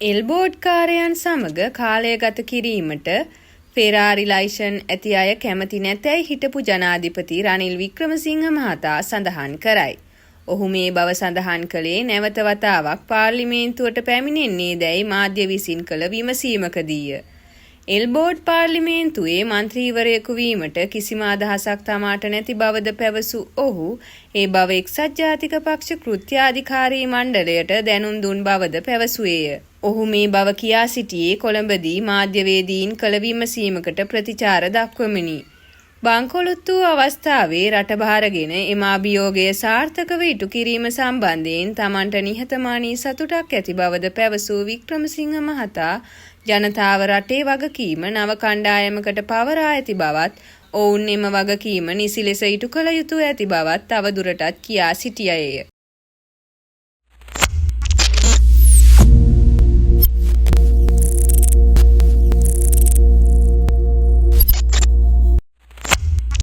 එල්බෝඩ් කාරයන් සමග කාලය ගත කිරීමට ෆෙරාරි ලයිසන් ඇති අය කැමති නැතැයි හිටපු ජනාධිපති රනිල් වික්‍රමසිංහ මහතා සඳහන් කරයි. ඔහු මේ බව සඳහන් කළේ නැවත වතාවක් පාර්ලිමේන්තුවට පැමිණෙන්නේ දැයි මාධ්‍ය විසින් කළ විමසීමකදීය. එල්බෝඩ් පාර්ලිමේන්තුවේ මන්ත්‍රීවරයෙකු වීමට කිසිම අදහසක් තමාට නැති බවද පැවසු ඔහු ඒ බව එක්සත් ජාතික පක්ෂ කෘත්‍යාධිකාරී මණ්ඩලයට දැනුම් දුන් බවද පැවසුවේය. ඔහු මේ බව කියා සිටියේ කොළඹදී මාධ්‍යවේදීන් කළ විමසීමකට ප්‍රතිචාර දක්වමිනි. බංකොලොත්තු අවස්ථාවේ රට භාරගෙන එම අභියෝගය සාර්ථකව ඉටු කිරීම සම්බන්ධයෙන් තමන්ට නිහතමානී සතුටක් ඇති බවද පැවසූ වික්‍රමසිංහ මහතා ජනතාව රටේ වගකීම නව කණ්ඩායමකට පවරා ඇති බවත් ඔවුන් එම වගකීම නිසි ලෙස ඉටු කළ යුතු ඇති බවත් තවදුරටත් කියා සිටියේය.